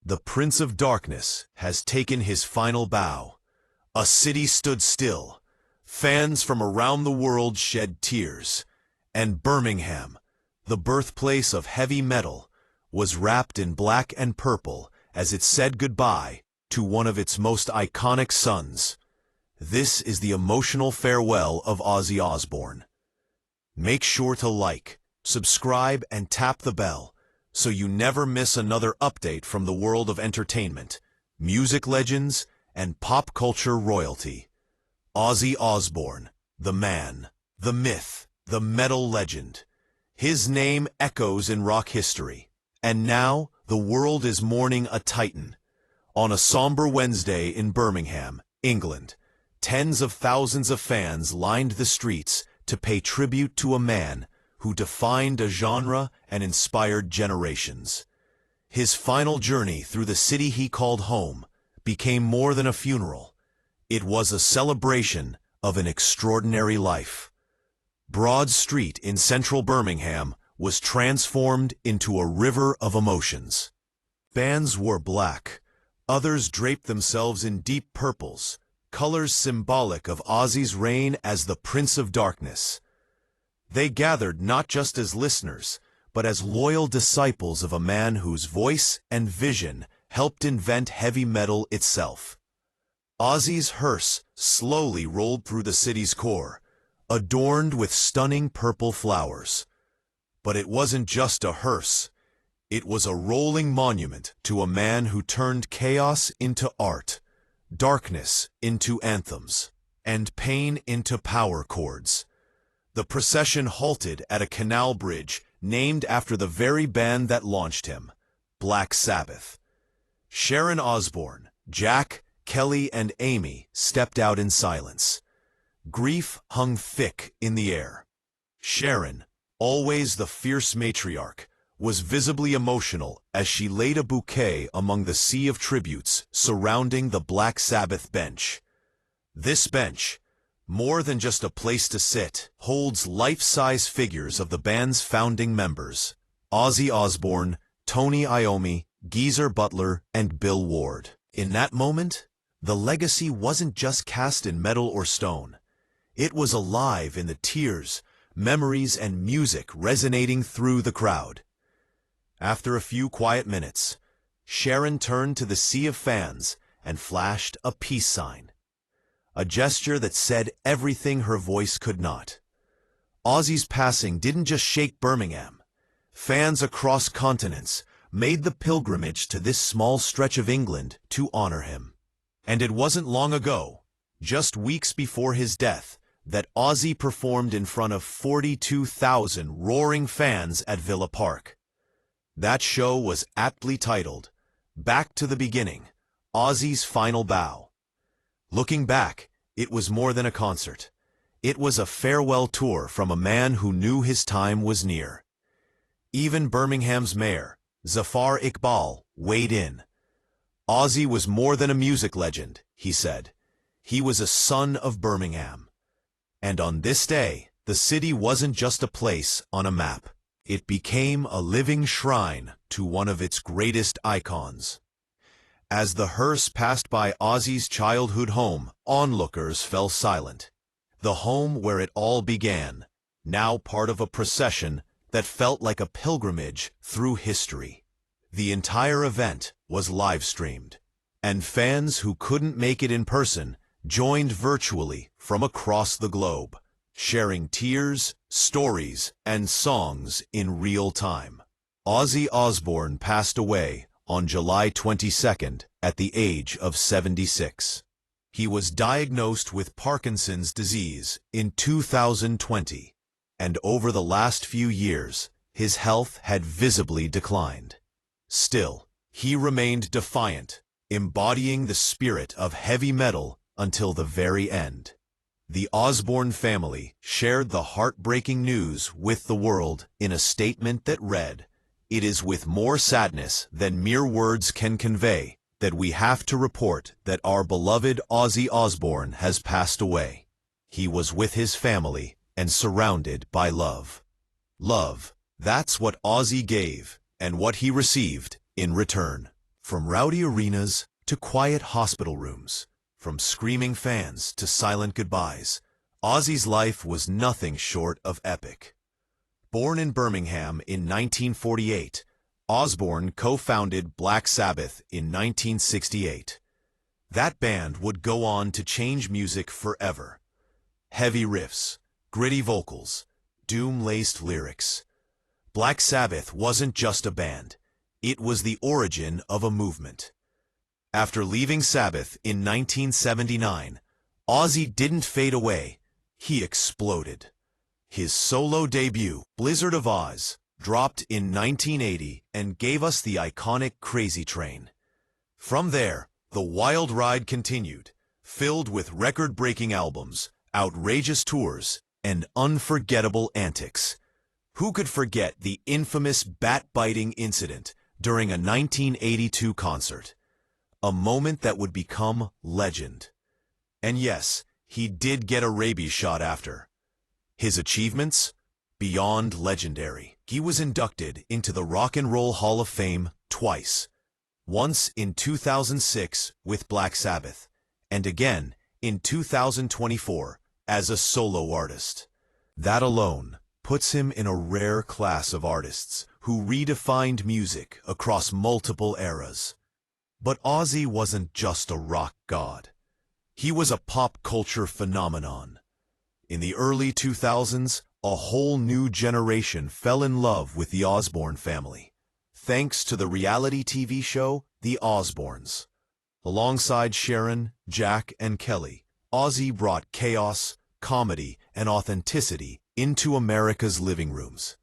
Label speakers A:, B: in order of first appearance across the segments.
A: The Prince of Darkness has taken his final bow. A city stood still. Fans from around the world shed tears. And Birmingham, the birthplace of heavy metal, was wrapped in black and purple as it said goodbye to one of its most iconic sons. This is the emotional farewell of Ozzy Osbourne. Make sure to like, subscribe, and tap the bell so you never miss another update from the world of entertainment, music legends, and pop culture royalty. Ozzy Osbourne, the man, the myth, the metal legend. His name echoes in rock history. And now, the world is mourning a titan. On a somber Wednesday in Birmingham, England, tens of thousands of fans lined the streets to pay tribute to a man who defined a genre and inspired generations. His final journey through the city he called home became more than a funeral. It was a celebration of an extraordinary life. Broad Street in central Birmingham was transformed into a river of emotions. Bands wore black. Others draped themselves in deep purples, colors symbolic of Ozzy's reign as the Prince of Darkness. They gathered not just as listeners, but as loyal disciples of a man whose voice and vision helped invent heavy metal itself. Ozzy's hearse slowly rolled through the city's core, adorned with stunning purple flowers. But it wasn't just a hearse. It was a rolling monument to a man who turned chaos into art, darkness into anthems, and pain into power chords. The procession halted at a canal bridge named after the very band that launched him, Black Sabbath. Sharon Osbourne, Jack, Kelly, and Amy stepped out in silence. Grief hung thick in the air. Sharon, always the fierce matriarch, was visibly emotional as she laid a bouquet among the sea of tributes surrounding the Black Sabbath bench. This bench, more than just a place to sit, holds life-size figures of the band's founding members, Ozzy Osbourne, Tony Iommi, Geezer Butler, and Bill Ward. In that moment, the legacy wasn't just cast in metal or stone. It was alive in the tears, memories, and music resonating through the crowd. After a few quiet minutes, Sharon turned to the sea of fans and flashed a peace sign. A gesture that said everything her voice could not. Ozzy's passing didn't just shake Birmingham. Fans across continents made the pilgrimage to this small stretch of England to honor him. And it wasn't long ago, just weeks before his death, that Ozzy performed in front of 42,000 roaring fans at Villa Park. That show was aptly titled, Back to the Beginning, Ozzy's Final Bow. Looking back, it was more than a concert. It was a farewell tour from a man who knew his time was near. Even Birmingham's mayor, Zafar Iqbal, weighed in. Ozzy was more than a music legend, he said. He was a son of Birmingham. And on this day, the city wasn't just a place on a map. It became a living shrine to one of its greatest icons. As the hearse passed by Ozzy's childhood home, onlookers fell silent. The home where it all began, now part of a procession that felt like a pilgrimage through history. The entire event was live-streamed, and fans who couldn't make it in person joined virtually from across the globe, sharing tears, stories, and songs in real time. Ozzy Osbourne passed away on July 22nd at the age of 76. He was diagnosed with Parkinson's disease in 2020, and over the last few years, his health had visibly declined. Still, he remained defiant, embodying the spirit of heavy metal until the very end. The Osbourne family shared the heartbreaking news with the world in a statement that read, "It is with more sadness than mere words can convey that we have to report that our beloved Ozzy Osbourne has passed away. He was with his family and surrounded by love. Love, that's what Ozzy gave and what he received in return. From rowdy arenas to quiet hospital rooms, from screaming fans to silent goodbyes, Ozzy's life was nothing short of epic. Born in Birmingham in 1948, Osbourne co-founded Black Sabbath in 1968. That band would go on to change music forever. Heavy riffs, gritty vocals, doom-laced lyrics. Black Sabbath wasn't just a band. It was the origin of a movement. After leaving Sabbath in 1979, Ozzy didn't fade away, he exploded. His solo debut, Blizzard of Oz, dropped in 1980 and gave us the iconic Crazy Train. From there, the wild ride continued, filled with record-breaking albums, outrageous tours, and unforgettable antics. Who could forget the infamous bat-biting incident during a 1982 concert? A moment that would become legend. And yes, he did get a rabies shot after. His achievements? Beyond legendary. He was inducted into the Rock and Roll Hall of Fame twice. Once in 2006 with Black Sabbath, and again in 2024 as a solo artist. That alone puts him in a rare class of artists who redefined music across multiple eras. But Ozzy wasn't just a rock god. He was a pop culture phenomenon. In the early 2000s, a whole new generation fell in love with the Osbourne family, thanks to the reality TV show The Osbournes. Alongside Sharon, Jack, and Kelly, Ozzy brought chaos, comedy, and authenticity into America's living rooms.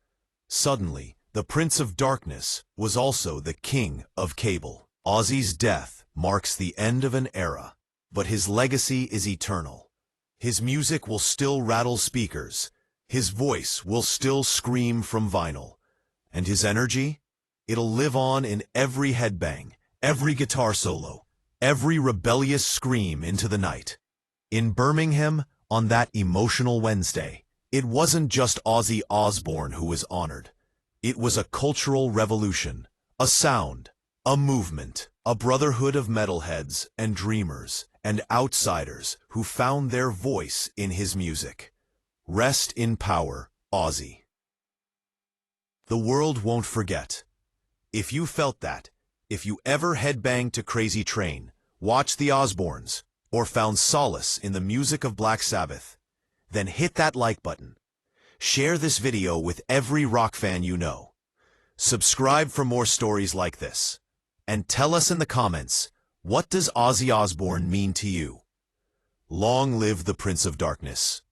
A: Suddenly, the Prince of Darkness was also the king of cable. Ozzy's death marks the end of an era, but his legacy is eternal. His music will still rattle speakers, his voice will still scream from vinyl, and his energy? It'll live on in every headbang, every guitar solo, every rebellious scream into the night. In Birmingham, on that emotional Wednesday, it wasn't just Ozzy Osbourne who was honored. It was a cultural revolution, a sound, a movement, a brotherhood of metalheads and dreamers and outsiders who found their voice in his music. Rest in power, Ozzy. The world won't forget. If you felt that, if you ever headbanged to Crazy Train, watched the Osbournes, or found solace in the music of Black Sabbath, then hit that like button. Share this video with every rock fan you know. Subscribe for more stories like this. And tell us in the comments, what does Ozzy Osbourne mean to you? Long live the Prince of Darkness.